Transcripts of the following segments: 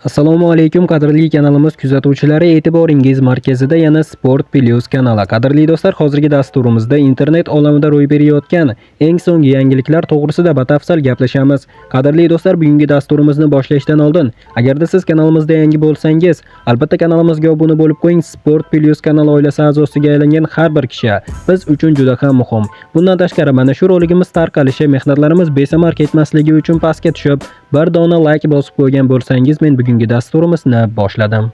Assalomu alaykum qadrli kanalimiz kuzatuvchilari, e'tiboringiz markazida yana Sport Plus kanali. Qadrli do'stlar, hozirgi dasturimizda internet olamida ro'y berayotgan eng so'nggi yangiliklar to'g'risida batafsil gaplashamiz. Qadrli do'stlar, bugungi dasturimizni boshlashdan oldin, agarda siz kanalimizda yangi bo'lsangiz, albatta kanalimizga obuna bo'lib qo'ying. Sport Plus kanali oilasi a'zosiga aylangan har bir kishi biz uchun juda ham muhim. Bundan tashqari, mana shu roligimiz tarqalishi, mehnatlarimiz besamar ketmasligi uchun pastga tushib, bir dona like bosib qo'ygan bo'lsangiz, men bugungi dasturimizni boshladim.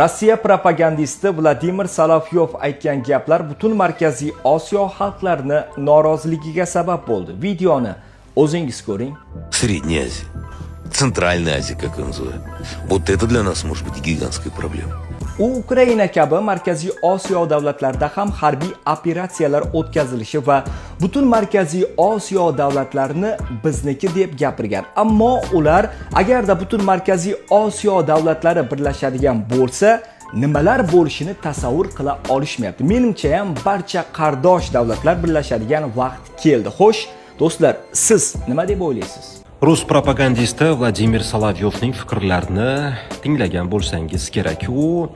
Rossiya propagandisti Vladimir Solovyov aytgan gaplar butun Markaziy Osiyo xalqlarini noroziligiga sabab bo'ldi. Videoni o'zingiz ko'ring. Средняя Азия, Центральная Азия, как ее называют. Вот это для нас может быть гигантской проблемой. U Ukraina kabi Markaziy Osiyo davlatlarida ham harbiy operatsiyalar o'tkazilishi va butun Markaziy Osiyo davlatlarini bizniki deb gapirgan. Ammo ular agarda butun Markaziy Osiyo davlatlari birlashadigan bo'lsa, nimalar bo'lishini tasavvur qila olishmayapti. Menimcha ham barcha qardosh davlatlar birlashadigan vaqt keldi. Xo'sh, do'stlar, siz nima deb o'ylaysiz? Rus propagandisti Vladimir Solovyovning fikrlarini tinglagan bo'lsangiz kerak. U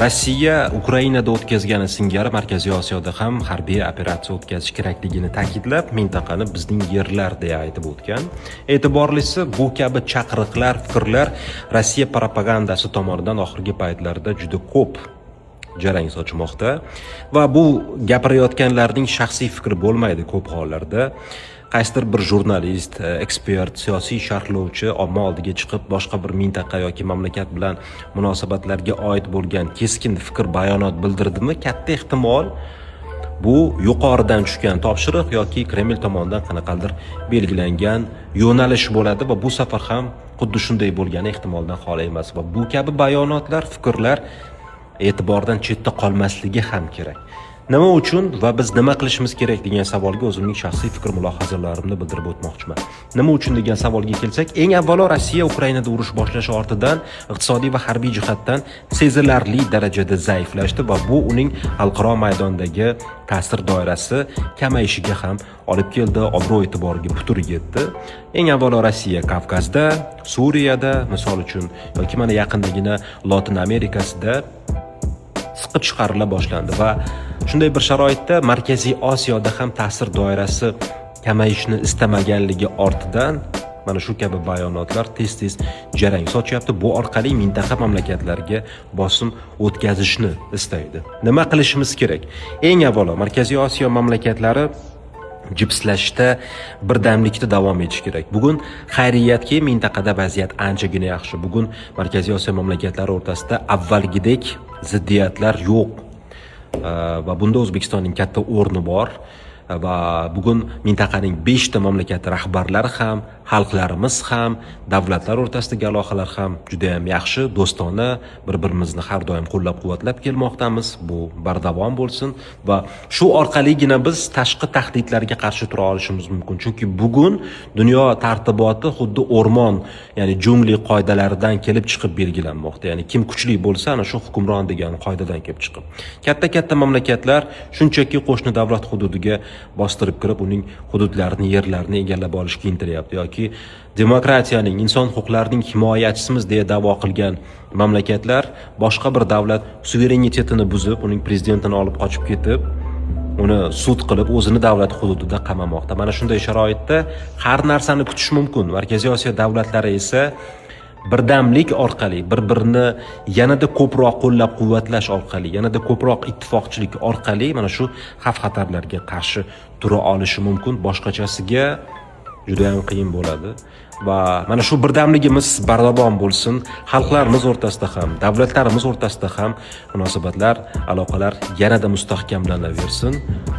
Rossiya Ukrainada o'tkazgani singari Markaziy Osiyoda ham harbiy operatsiya o'tkazish kerakligini ta'kidlab, mintaqani bizning yerlar deya aytib o'tgan. E'tiborlisi, bu kabi chaqiriqlar, fikrlar Rossiya propagandasi tomonidan oxirgi paytlarda juda ko'p jarang sochmoqda va bu gapirayotganlarning shaxsiy fikri bo'lmaydi ko'p hollarda. Qaysidir bir jurnalist, ekspert, siyosiy sharhlovchi omma oldiga chiqib boshqa bir mintaqa yoki mamlakat bilan munosabatlarga oid bo'lgan keskin fikr bayonot bildirdimi, katta ehtimol bu yuqoridan tushgan topshiriq yoki Kreml tomonidan qanaqadir belgilangan yo'nalish bo'ladi va bu safar ham xuddi shunday bo'lgani ehtimoldan xoli emas va bu kabi bayonotlar, fikrlar e'tibordan chetda qolmasligi ham kerak. Nima uchun va biz nima qilishimiz kerak degan savolga o'zimning shaxsiy fikr mulohazalarimni bildirib o'tmoqchiman. Nima uchun degan savolga kelsak, eng avvalo Rossiya Ukrainada urush boshlashi ortidan iqtisodiy va harbiy jihatdan sezilarli darajada zaiflashdi va bu uning xalqaro maydondagi ta'sir doirasi kamayishiga ham olib keldi, obro' e'tiboriga putur yetdi. Eng avvalo Rossiya Kavkazda, Suriyada, misol uchun yoki mana yaqindagina Lotin Amerikasida siqib chiqarila boshlandi va shunday bir sharoitda Markaziy Osiyoda ham ta'sir doirasi kamayishni istamaganligi ortidan mana shu kabi bayonotlar tez-tez jarang sochyapti. Bu orqali mintaqa mamlakatlarga bosim o'tkazishni istaydi. Nima qilishimiz kerak? Eng avvalo Markaziy Osiyo mamlakatlari jipslashda birdamlikda davom etish kerak. Bugun xayriyatki mintaqada vaziyat anchagina yaxshi. Bugun Markaziy Osiyo mamlakatlari o'rtasida avvalgidek ziddiyatlar yo'q. Va bunda O'zbekistonning katta o'rni bor va bugun mintaqaning 5 ta mamlakat rahbarlari ham, xalqlarimiz ham, davlatlar o'rtasidagi aloqalar ham juda ham yaxshi, do'stona, bir-birimizni har doim qo'llab-quvvatlab kelmoqdamiz. Bu bardavom bo'lsin va shu orqaligina biz tashqi tahdidlarga qarshi tura olishimiz mumkin. Chunki bugun dunyo tartiboti xuddi o'rmon, ya'ni jungli qoidalaridan kelib chiqib belgilanmoqda. Ya'ni kim kuchli bo'lsa, ana shu hukmron degan qoidadan kelib chiqib. Katta-katta mamlakatlar shunchaki qo'shni davlat hududiga bostirib kirib, uning hududlarini, yerlarini egallab olishga intilyapti yoki demokratiyaning, inson huquqlarining himoyachisiz deya da'vo qilgan mamlakatlar boshqa bir davlat suverenitetini buzib, uning prezidentini olib qochib ketib, uni sud qilib, o'zini davlat hududida qamamoqda. Mana shunday sharoitda har narsani kutish mumkin. Markaziy Osiyo davlatlari esa birdamlik orqali, bir-birini yanada ko'proq qo'llab-quvvatlash orqali, yanada ko'proq ittifoqchilik orqali mana shu xavf-xatarlarga qarshi tura olishi mumkin. Boshqachasiga juda ham qiyin bo'ladi va mana shu birdamligimiz bardavom bo'lsin. Xalqlarimiz o'rtasida ham, davlatlarimiz o'rtasida ham munosabatlar, aloqalar yanada mustahkamlanaversin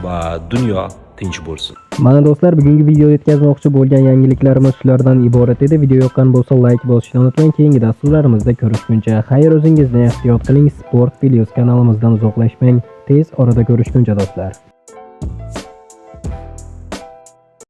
va dunyo tinch bo'lsin. Mana do'stlar, bugungi video yetkazmoqchi bo'lgan yangiliklarimiz shulardan iborat edi. Video yoqqan bo'lsa like bosishni unutmang. Keyingi dasturlarimizda ko'rishguncha xayr, o'zingizni ehtiyot qiling. Sport Plus kanalimizdan uzoqlashmang. Tez orada ko'rishguncha do'stlar.